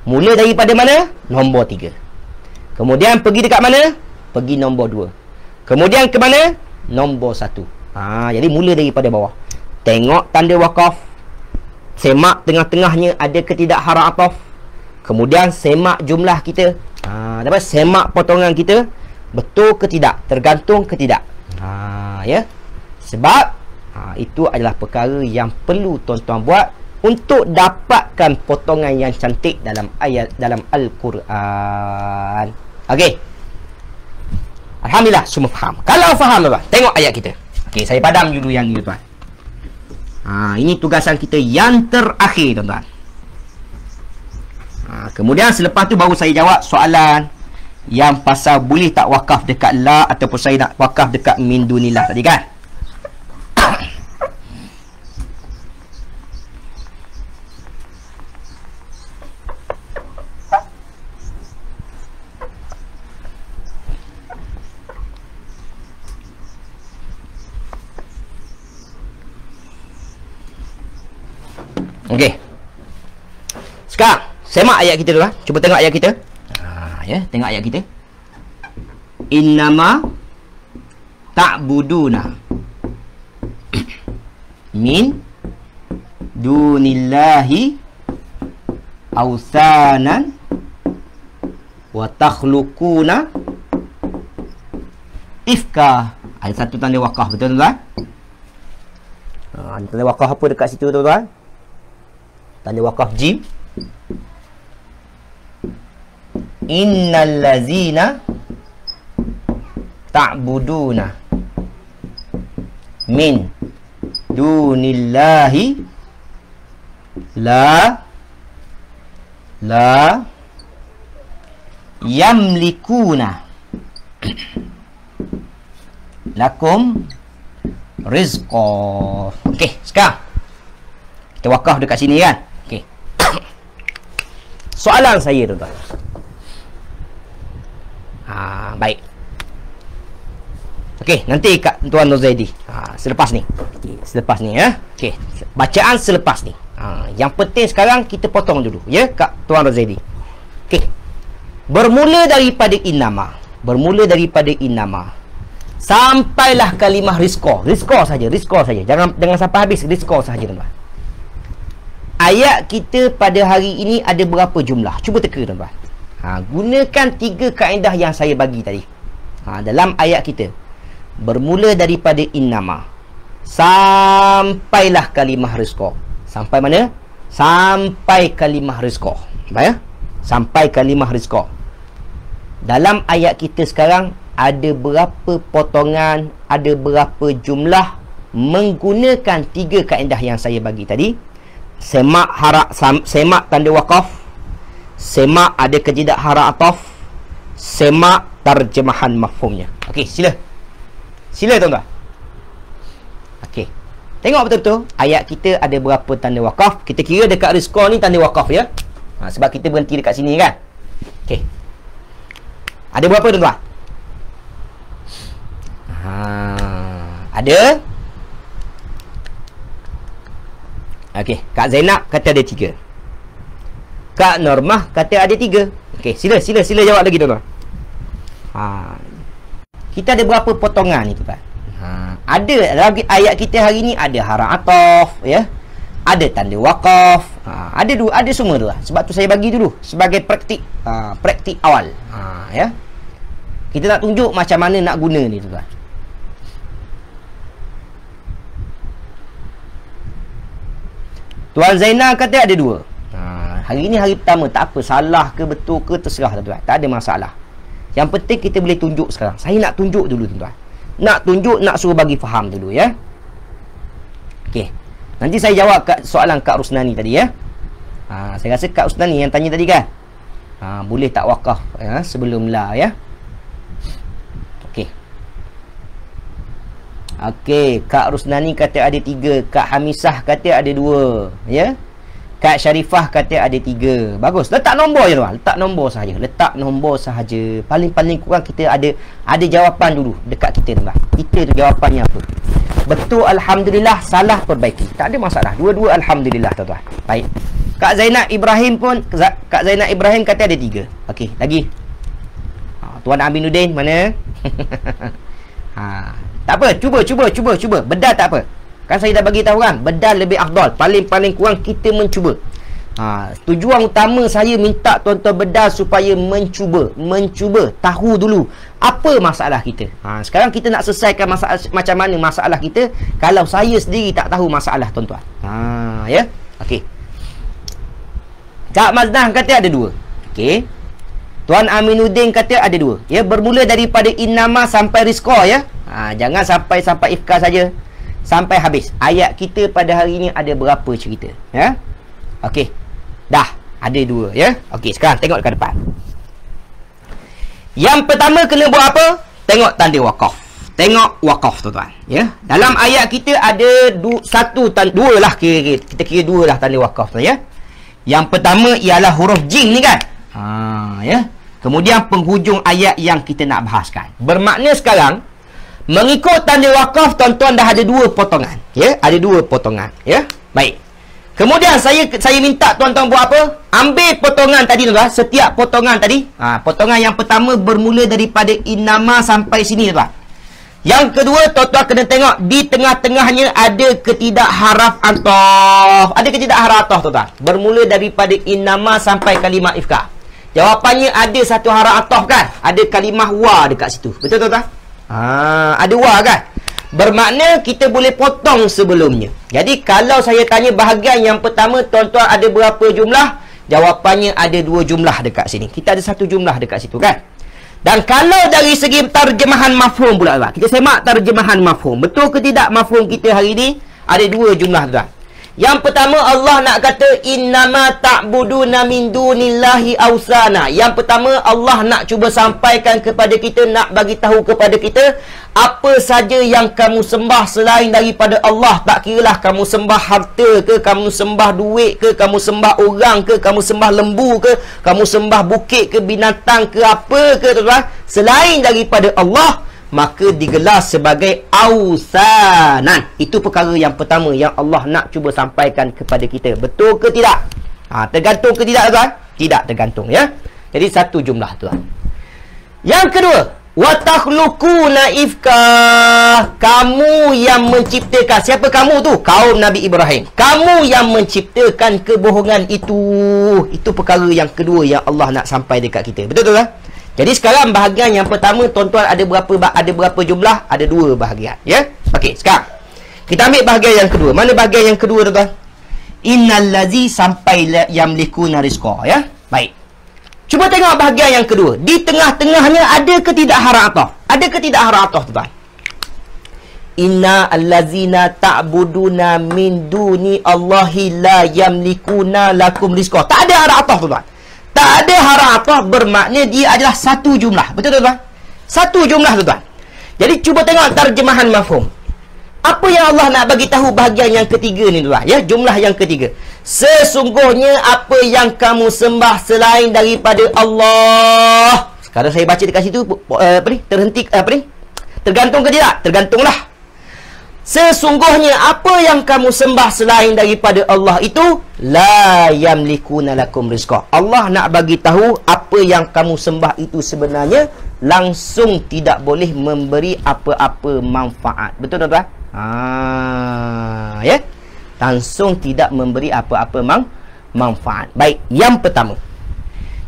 Mula daripada mana? Nombor 3. Kemudian pergi dekat mana? Pergi nombor 2. Kemudian ke mana? Nombor 1. Jadi mula daripada bawah. Tengok tanda wakaf. Semak tengah-tengahnya ada ke tidak hara ataf. Kemudian semak jumlah kita. Dapat semak potongan kita. Betul ke tidak? Tergantung ke tidak? Ya. Sebab itu adalah perkara yang perlu tuan-tuan buat untuk dapatkan potongan yang cantik dalam ayat dalam Al-Quran. Okey. Alhamdulillah semua faham. Kalau faham tuan, tengok ayat kita. Okey, saya padam dulu yang ni tuan. Ini tugasan kita yang terakhir tuan-tuan. Kemudian selepas tu baru saya jawab soalan yang pasal boleh tak wakaf dekat la ataupun saya nak wakaf dekat min dunillah tadi kan. Okey. Sekarang semak ayat kita dulu lah. Cuba tengok ayat kita. Ya, tengok ayat kita. Innama ta'buduna min dunillahi awsanan wa takhluquna ifka. Ada satu tanda wakaf, betul tuan? Tanda wakaf apa dekat situ tuan? Tanda wakaf jim. Innal lazina ta'buduna min dunillahi la yamlikuna lakum rizqa. Okey, sekarang kita wakaf dekat sini kan. Okey. Soalan saya tuan-tuan. Baik. Okey, nanti kat Tuan Nur Zaidi. Selepas ni. Okey, selepas ni ya. Okey, bacaan selepas ni. Yang penting sekarang kita potong dulu, ya, Kak Tuan Razali. Okey. Bermula daripada innama. Bermula daripada innama. Sampailah kalimah rizqa. Rizqa saja, rizqa saja. Jangan sampai habis, rizqa saja, tuan-tuan. Ayat kita pada hari ini ada berapa jumlah? Cuba teka, tuan-tuan. Gunakan 3 kaedah yang saya bagi tadi. Dalam ayat kita. Bermula daripada innama. Sampailah kalimah rizqa. Sampai mana? Sampai kalimah rizqa. Baik? Sampai kalimah rizqa. Dalam ayat kita sekarang ada berapa potongan, ada berapa jumlah menggunakan 3 kaedah yang saya bagi tadi. Semak semak tanda waqaf, semak ada ke tidak hara ataf, semak terjemahan mafhumnya. Okey, sila. Sila, tuan-tuan. Okey. Tengok betul-betul ayat kita ada berapa tanda waqaf. Kita kira dekat rizqa ni tanda waqaf, ya. Sebab kita berhenti dekat sini, kan. Okey. Ada berapa, tuan-tuan? Ada. Okey, Kak Zainab kata ada 3. Kak Normah kata ada 3. Okey, sila jawab lagi, tuan-tuan. Kita ada berapa potongan ni, tuan-tuan? Ada lagi ayat kita hari ni ada hara ataf, ya. Ada tanda waqaf. Ada semua tu lah. Sebab tu saya bagi dulu sebagai praktik awal. Ya. Kita nak tunjuk macam mana nak guna ni, tuan-tuan. Tuan Zainal kata ada 2. Hari ni hari pertama, tak apa, salah ke betul ke terserah, tuan-tuan. Tak ada masalah. Yang penting kita boleh tunjuk sekarang. Saya nak tunjuk dulu, tuan-tuan. Nak tunjuk, nak suruh bagi faham dulu, ya. Okey. Nanti saya jawab soalan Kak Rusnani tadi, ya. Saya rasa Kak Rusnani yang tanya tadi, kan. Boleh tak wakaf, ya, sebelum la, ya. Okey. Okey, Kak Rusnani kata ada 3, Kak Hamisah kata ada 2, ya. Kak Syarifah kata ada 3. Bagus. Letak nombor je, tuan. Letak nombor sahaja. Letak nombor sahaja. Paling kurang kita ada jawapan dulu dekat kita, tuan. Kita tu jawapannya apa? Betul, alhamdulillah. Salah, perbaiki. Tak ada masalah. Dua-dua alhamdulillah, tuan. Baik. Kak Zainab Ibrahim pun, Kak Zainab Ibrahim kata ada 3. Okey, lagi. Tuan Aminuddin mana? Tak apa, cuba. Bedal tak apa. Kan saya dah bagi tahu, kan, bedal lebih afdal. Paling kurang kita mencuba. Tujuan utama saya minta tuan-tuan bedal supaya mencuba tahu dulu apa masalah kita. Sekarang kita nak selesaikan masalah, macam mana masalah kita kalau saya sendiri tak tahu masalah, tuan-tuan. Ya. Okey. Kak Mazdah kata ada 2. Okey. Tuan Aminuddin kata ada 2. Ya, bermula daripada innama sampai rizqa, ya. Jangan sampai ifkar saja. Sampai habis. Ayat kita pada hari ini ada berapa cerita, ya? Okey. Dah, ada 2, ya. Okey, sekarang tengok ke depan. Yang pertama kena buat apa? Tengok tanda waqaf. Tengok waqaf, tuan-tuan, ya. Dalam ayat kita ada 2 lah, kira kita kira 2 lah tanda waqaf, tuan, ya. Yang pertama ialah huruf jim ni, kan. Ya. Kemudian penghujung ayat yang kita nak bahaskan. Bermakna sekarang mengikut tanda waqaf, tuan-tuan dah ada 2 potongan, ya. Ada 2 potongan, ya. Baik. Kemudian saya minta tuan-tuan buat apa? Ambil potongan tadi, tuan-tuan. Setiap potongan tadi, potongan yang pertama bermula daripada innama sampai sini, tuan-tuan. Yang kedua, tuan-tuan kena tengok di tengah-tengahnya ada ke tidak haraf ataf. Ada ke tidak haraf ataf, tuan-tuan? Bermula daripada innama sampai kalimah ifkar. Jawapannya ada satu haraf ataf, kan? Ada kalimah wa dekat situ. Betul, tuan-tuan? Ada wa, kan? Bermakna kita boleh potong sebelumnya. Jadi kalau saya tanya bahagian yang pertama, tuan-tuan ada berapa jumlah? Jawapannya ada 2 jumlah dekat sini. Kita ada 1 jumlah dekat situ, kan? Dan kalau dari segi terjemahan mafhum pula, kita semak terjemahan mafhum. Betul ke tidak mafhum kita hari ini? Ada 2 jumlah, tuan. Yang pertama, Allah nak kata innama ta'buduna min dunillahi awsana. Yang pertama, Allah nak cuba sampaikan kepada kita, nak bagi tahu kepada kita apa saja yang kamu sembah selain daripada Allah. Tak kiralah kamu sembah harta ke, kamu sembah duit ke, kamu sembah orang ke, kamu sembah lembu ke, kamu sembah bukit ke, binatang ke, apa ke, tuan-tuan. Selain daripada Allah, maka digelar sebagai ausanan. Itu perkara yang pertama yang Allah nak cuba sampaikan kepada kita. Betul ke tidak? Tergantung ke tidak, tuan? Tidak tergantung, ya. Jadi satu jumlah, tuan. Yang kedua, wa takhluquna ifka. Kamu yang menciptakan. Siapa kamu tu? Kaum Nabi Ibrahim. Kamu yang menciptakan kebohongan itu. Itu perkara yang kedua yang Allah nak sampai dekat kita. Betul tak? Jadi sekarang bahagian yang pertama, tuan-tuan, ada berapa jumlah? Ada 2 bahagian, ya. Okey, sekarang kita ambil bahagian yang kedua. Mana bahagian yang kedua, tuan-tuan? Innal ladzi sampai yamlikuna rizqa, ya. Baik. Cuba tengok bahagian yang kedua. Di tengah-tengahnya ada ke tidak haraf ataf? Ada ke tidak haraf ataf, tuan? Inna allazina ta'buduna min duni Allahi la yamlikuna lakum rizqa. Tak ada haraf ataf, tuan. Tak ada haraf ataf bermakna dia adalah satu jumlah. Betul, tuan? Satu jumlah, tuan. Jadi cuba tengok terjemahan mafhum. Apa yang Allah nak bagi tahu bahagian yang ketiga ni, tuan, ya, jumlah yang ketiga. Sesungguhnya apa yang kamu sembah selain daripada Allah. Sekarang saya baca dekat situ terhenti tergantung ke tidak? Tergantunglah. Sesungguhnya apa yang kamu sembah selain daripada Allah itu la yamlikuna lakum rizqa. Allah nak bagi tahu apa yang kamu sembah itu sebenarnya langsung tidak boleh memberi apa-apa manfaat. Betul, tuan? Ya. Langsung tidak memberi apa-apa manfaat. Baik, yang pertama.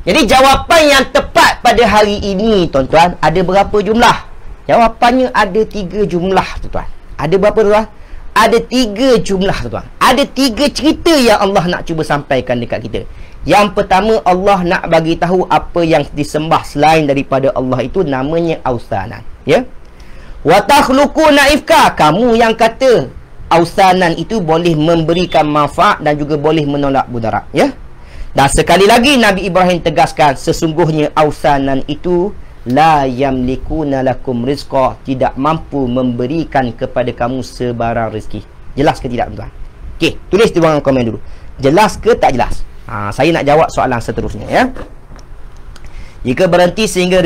Jadi jawapan yang tepat pada hari ini, tuan-tuan, ada berapa jumlah? Jawapannya ada 3 jumlah, tuan-tuan. Ada berapa, tuan? Ada 3 jumlah, tuan-tuan. Ada 3 cerita yang Allah nak cuba sampaikan dekat kita. Yang pertama, Allah nak bagi tahu apa yang disembah selain daripada Allah itu namanya ausanan, ya. Wa takhluquna ifka. Kamu yang kata ausanan itu boleh memberikan manfaat dan juga boleh menolak mudarat, ya. Dan sekali lagi Nabi Ibrahim tegaskan, sesungguhnya ausanan itu la yamlikuna lakum rizqa, tidak mampu memberikan kepada kamu sebarang rezeki. Jelas ke tidak, tuan? Okey, tulis di ruangan komen dulu. Jelas ke tak jelas? Saya nak jawab soalan seterusnya, ya. Jika berhenti sehingga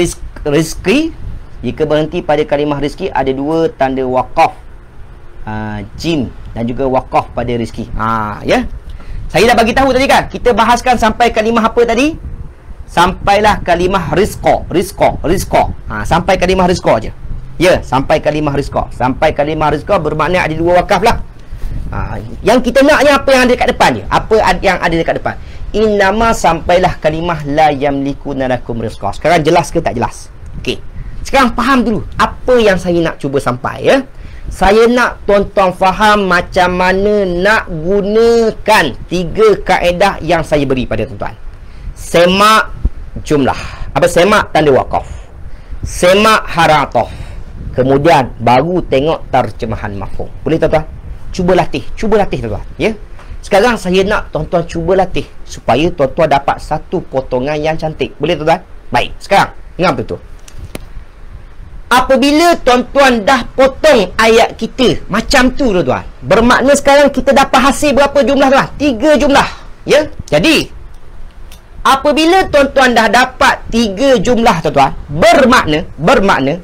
rezeki, jika berhenti pada kalimah rezeki, ada 2 tanda waqaf, jim, dan juga waqaf pada rezeki. Ya. Saya dah bagi tahu tadi kan, kita bahaskan sampai kalimah apa tadi? Sampailah kalimah rizqa. Sampai kalimah rizqa je. Ya, sampai kalimah rizqa. Sampai kalimah rizqa bermakna ada 2 wakaf lah. Yang kita naknya apa yang ada dekat depan je. Apa yang ada dekat depan. Innama sampailah kalimah la yamlikuna lakum rizqa. Sekarang jelas ke tak jelas? Okey. Sekarang faham dulu apa yang saya nak cuba sampai, ya. Saya nak tuan-tuan faham macam mana nak gunakan 3 kaedah yang saya beri pada tuan-tuan. Semak jumlah. Semak tanda waqaf. Semak haraf ataf. Kemudian baru tengok terjemahan mafhum. Boleh, tuan-tuan? Cuba latih tuan-tuan, ya. Sekarang saya nak tuan-tuan cuba latih supaya tuan-tuan dapat satu potongan yang cantik. Boleh, tuan-tuan? Baik, sekarang dengar betul. Apabila tuan-tuan dah potong ayat kita macam tu, tuan-tuan, bermakna sekarang kita dapat hasil berapa jumlah, tuan? 3 jumlah, ya. Jadi apabila tuan-tuan dah dapat 3 jumlah, tuan-tuan, bermakna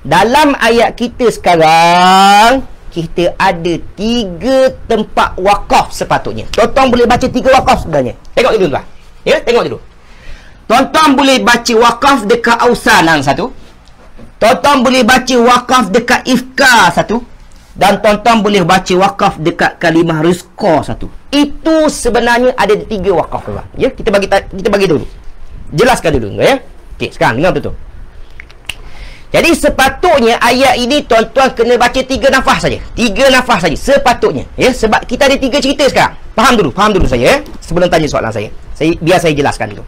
dalam ayat kita sekarang kita ada 3 tempat wakaf sepatutnya. Tuan-tuan boleh baca 3 wakaf sebenarnya. Tengok dulu, tuan. Ya, tengok dulu. Tuan-tuan boleh baca wakaf dekat ausanan satu. Tuan-tuan boleh baca wakaf dekat ifka satu. Dan tuan-tuan boleh baca wakaf dekat kalimah rizqa satu. Itu sebenarnya ada 3 wakaf, tuan. Ya, kita bagi dulu. Jelaskan dulu, ya. Okey, sekarang dengar betul. Jadi sepatutnya ayat ini tuan-tuan kena baca 3 nafas saja. 3 nafas saja sepatutnya, ya. Sebab kita ada 3 cerita sekarang. Faham dulu saya, ya. Sebelum tanya soalan saya. Biar saya jelaskan dulu.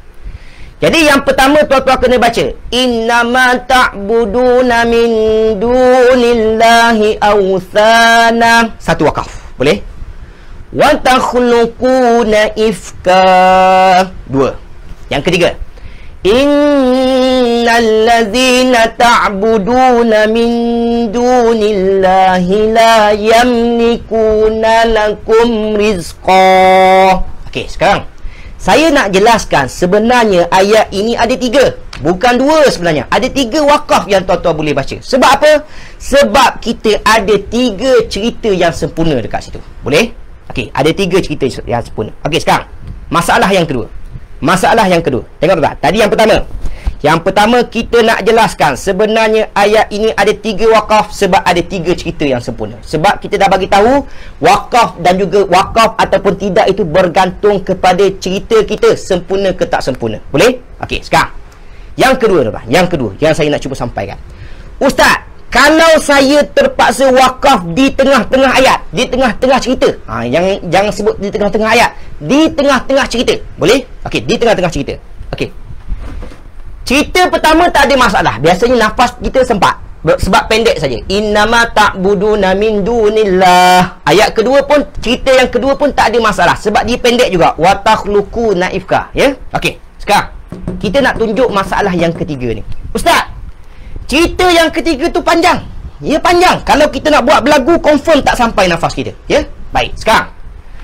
Jadi yang pertama tuan-tuan kena baca, innama ta'buduna min dunillahi awthana. Satu wakaf, boleh? Wa takhluquna ifka. 2. Yang ketiga, innal ladzina ta'buduna min dunillahi la yamlikuna lakum rizqa. Okey, sekarang saya nak jelaskan sebenarnya ayat ini ada 3. Bukan 2 sebenarnya. Ada 3 wakaf yang tuan-tuan boleh baca. Sebab apa? Sebab kita ada 3 cerita yang sempurna dekat situ. Boleh? Okey, ada 3 cerita yang sempurna. Okey, sekarang masalah yang kedua. Tengok tuan. Tadi yang pertama. Yang pertama kita nak jelaskan sebenarnya ayat ini ada 3 wakaf sebab ada 3 cerita yang sempurna. Sebab kita dah bagi tahu wakaf dan juga wakaf ataupun tidak itu bergantung kepada cerita kita sempurna ke tak sempurna. Boleh? Okey, sekarang yang kedua tuan. Yang kedua yang saya nak cuba sampaikan. Ustaz, kalau saya terpaksa wakaf di tengah-tengah ayat, di tengah-tengah cerita. Jangan sebut di tengah-tengah ayat, di tengah-tengah cerita. Boleh? Okey, di tengah-tengah cerita. Okey. Cerita pertama tak ada masalah. Biasanya nafas kita sempat. Sebab pendek saja. Innama ta'buduna min dunillah. Ayat kedua pun, cerita yang kedua pun tak ada masalah. Sebab dia pendek juga. Wa takhluqu naifka. Ya? Okey. Sekarang, kita nak tunjuk masalah yang ketiga ni. Ustaz, cerita yang ketiga tu panjang. Ya, panjang. Kalau kita nak buat berlagu, confirm tak sampai nafas kita. Ya? Baik. Sekarang,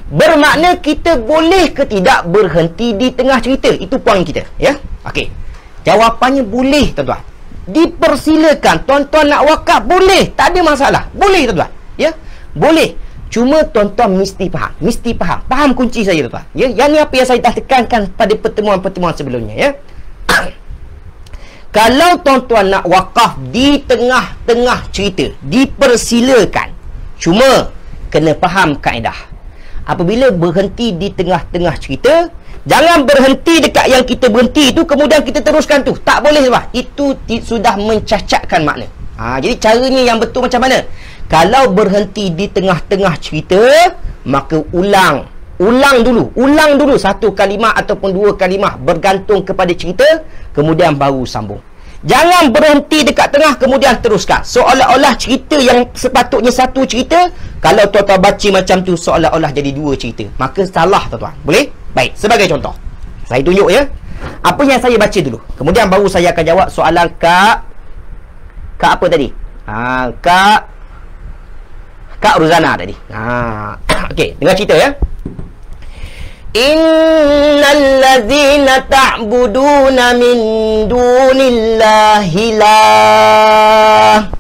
bermakna kita boleh ke tidak berhenti di tengah cerita? Itu poin kita. Ya? Okey. Jawapannya boleh, tuan-tuan. Dipersilakan. Tuan-tuan nak wakaf, boleh. Tak ada masalah. Boleh, tuan-tuan. Ya? Boleh. Cuma tuan-tuan mesti faham. Mesti faham. Faham kunci saya, tuan-tuan. Ya? Yang ni apa yang saya dah tekankan pada pertemuan-pertemuan sebelumnya. Ya? Kalau tuan-tuan nak wakaf di tengah-tengah cerita, dipersilakan. Cuma kena faham kaedah. Apabila berhenti di tengah-tengah cerita, jangan berhenti dekat yang kita berhenti tu, kemudian kita teruskan tu. Tak boleh, tuan. Itu sudah mencacatkan makna. Jadi caranya yang betul macam mana? Kalau berhenti di tengah-tengah cerita, maka ulang dulu 1 kalimah ataupun 2 kalimah bergantung kepada cerita, kemudian baru sambung. Jangan berhenti dekat tengah kemudian teruskan. Seolah-olah cerita yang sepatutnya 1 cerita, kalau tuan-tuan baca macam tu seolah-olah jadi 2 cerita. Maka salah, tuan-tuan. Boleh? Baik, sebagai contoh, saya tunjuk ya apa yang saya baca dulu. Kemudian baru saya akan jawab soalan Kak apa tadi? Kak Ruzana tadi. Okey, dengar cerita ya. Innal ladzina ta'buduna min dunillahi la.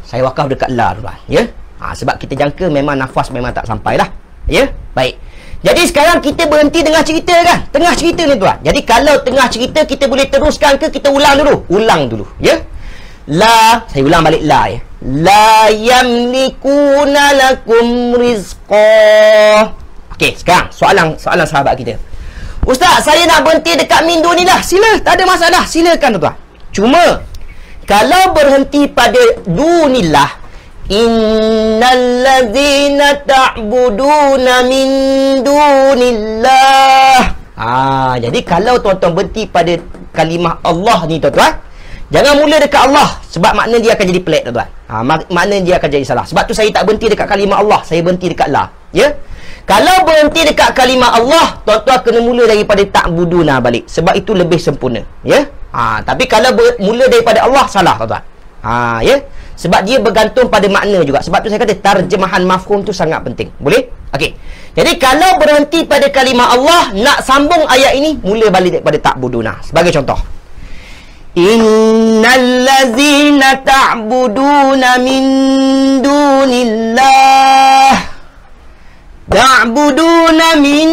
Saya wakaf dekat la, tuan. Ya. Sebab kita jangka memang nafas memang tak sampai lah. Ya. Baik. Jadi sekarang kita berhenti tengah cerita kan? Tengah cerita ni, tuan. Jadi kalau tengah cerita kita boleh teruskan ke kita ulang dulu? Ulang dulu. Ya. La, saya ulang balik la ya. La yamlikuna lakum rizqa. Okey, sekarang soalan sahabat kita. Ustaz, saya nak berhenti dekat min dunillah. Sila, tak ada masalah. Silakan, tuan. Cuma kalau berhenti pada dunillah, innal ladzina ta'buduna min dunillah. Jadi kalau tuan-tuan berhenti pada kalimah Allah ni, tuan-tuan, jangan mula dekat Allah, sebab makna dia akan jadi pelik, tuan-tuan. Makna dia akan jadi salah. Sebab tu saya tak berhenti dekat kalimah Allah, saya berhenti dekat la. Ya? Kalau berhenti dekat kalimah Allah, tuan-tuan kena mula daripada ta'buduna balik, sebab itu lebih sempurna. Ya? Tapi kalau mula daripada Allah, salah, tuan-tuan. Ya? Sebab dia bergantung pada makna juga. Sebab tu saya kata terjemahan mafhum tu sangat penting. Boleh? Okey. Jadi kalau berhenti pada kalimah Allah, nak sambung ayat ini, mula balik daripada ta'buduna. Sebagai contoh, innal ladzina ta'buduna min dunillah ta'buduna min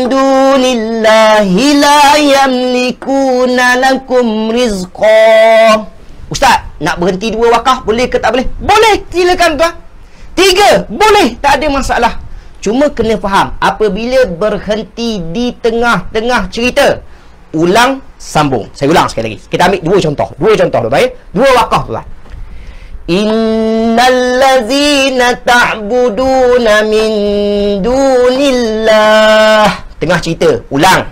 dunillahi la yamlikuna lakum rizqa. Ustaz, nak berhenti 2 wakaf boleh ke tak boleh? Boleh, silakan, tuan. 3 boleh, tak ada masalah. Cuma kena faham, apabila berhenti di tengah-tengah cerita, ulang, sambung. Saya ulang sekali lagi. Kita ambil 2 contoh, tuan. 2 wakaf, tuan. Innal ladzina ta'buduna min dunillah. Tengah cerita, ulang.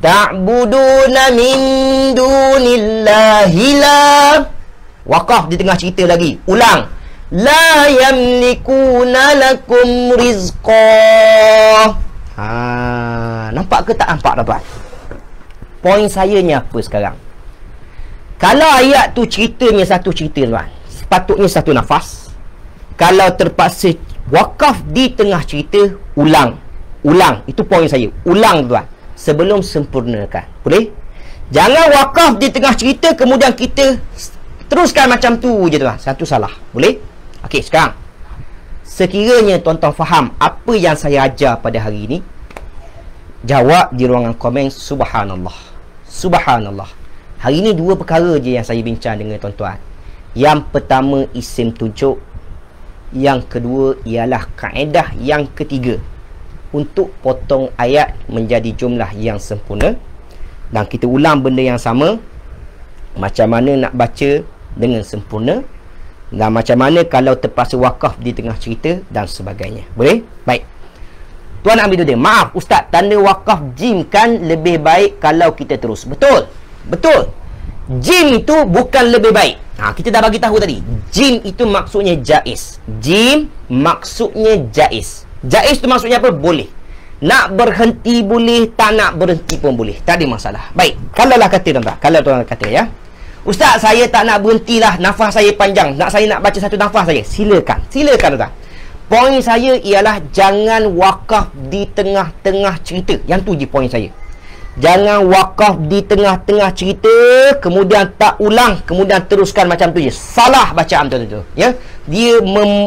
Ta'buduna min dunillahi la. Wakaf di tengah cerita lagi, ulang. La yamlikuna lakum rizqa. Nampak ke tak nampak, tuan? Poin saya ni apa sekarang? Kalau ayat tu ceritanya 1 cerita, tuan, sepatutnya 1 nafas. Kalau terpaksa wakaf di tengah cerita, ulang. Itu poin saya. Ulang, tuan, sebelum sempurnakan. Boleh? Jangan wakaf di tengah cerita kemudian kita teruskan macam tu je tuan. Satu salah. Boleh? Okey, sekarang sekiranya tuan-tuan faham apa yang saya ajar pada hari ini, jawab di ruangan komen subhanallah. Subhanallah. Hari ini dua perkara je yang saya bincang dengan tuan-tuan. Yang pertama isim tunjuk, yang kedua ialah kaedah yang ketiga untuk potong ayat menjadi jumlah yang sempurna. Dan kita ulang benda yang sama, macam mana nak baca dengan sempurna, dan macam mana kalau terpaksa wakaf di tengah cerita dan sebagainya. Boleh? Baik. Tuan Amiruddin, maaf Ustaz, tanda wakaf jim kan lebih baik kalau kita terus. Betul. Betul. Jim itu bukan lebih baik. Kita dah bagi tahu tadi. Jim itu maksudnya jaiz. Jim maksudnya jaiz. Jaiz itu maksudnya apa? Boleh. Nak berhenti boleh, tak nak berhenti pun boleh. Tak ada masalah. Baik. Kalaulah kata tuan-tuan. Kalau tuan-tuan kata ya, Ustaz, saya tak nak berhentilah. Nafas saya panjang. Saya nak baca satu nafas saja. Silakan. Silakan tuan-tuan. Poin saya ialah jangan wakaf di tengah-tengah cerita. Yang tu je poin saya. Jangan wakaf di tengah-tengah cerita kemudian tak ulang, kemudian teruskan macam tu je. Salah bacaan tu ya. Dia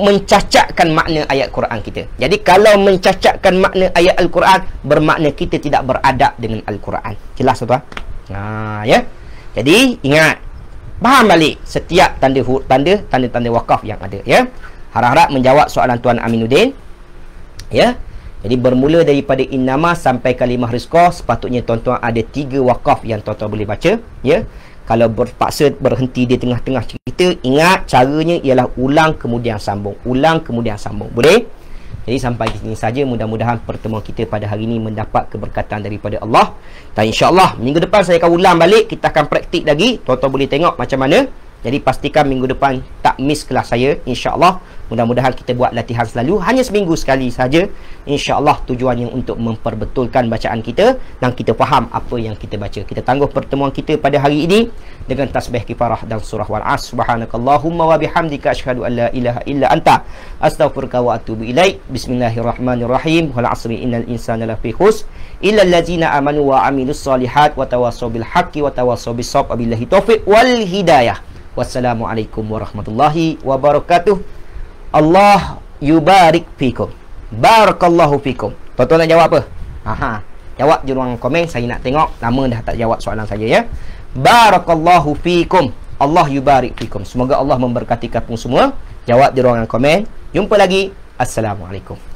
mencacatkan makna ayat Quran kita. Jadi kalau mencacatkan makna ayat Al-Quran, bermakna kita tidak beradab dengan Al-Quran. Jelas tuan? Ya. Jadi ingat, faham balik setiap tanda wakaf yang ada ya. Harap-harap menjawab soalan Tuan Aminuddin. Ya. Jadi bermula daripada innama sampai kalimah rizqah, sepatutnya tuan-tuan ada 3 wakaf yang tuan-tuan boleh baca ya. Kalau berpaksa berhenti di tengah-tengah cerita, ingat caranya ialah ulang kemudian sambung, ulang kemudian sambung. Boleh? Jadi sampai di sini saja, mudah-mudahan pertemuan kita pada hari ini mendapat keberkatan daripada Allah. Dan insya-Allah minggu depan saya akan ulang balik, kita akan praktik lagi, tuan-tuan boleh tengok macam mana. Jadi pastikan minggu depan tak miss kelas saya, insya-Allah. Mudah-mudahan kita buat latihan selalu, hanya seminggu sekali saja. Insya-Allah tujuannya untuk memperbetulkan bacaan kita dan kita faham apa yang kita baca. Kita tangguh pertemuan kita pada hari ini dengan tasbih kifarah dan surah Wal-'Asr. Subhanakallahumma wa bihamdika asyhadu an la ilaha illa anta astaghfiruka wa atubu ilaik. Bismillahirrahmanirrahim. Wal 'asri innal insana lafi khusr illa allazina amanu wa 'amilus solihat wa tawassaw bil haqqi wa tawassaw bis sabr. Wabillahi taufiq wal hidayah. Wassalamualaikum warahmatullahi wabarakatuh. Allah yubarik fikum. Barakallahu fikum. Tuan-tuan nak jawab apa? Jawab di ruang komen, saya nak tengok. Lama dah tak jawab soalan saya ya. Barakallahu fikum. Allah yubarik fikum. Semoga Allah memberkati kamu semua. Jawab di ruangan komen. Jumpa lagi. Assalamualaikum.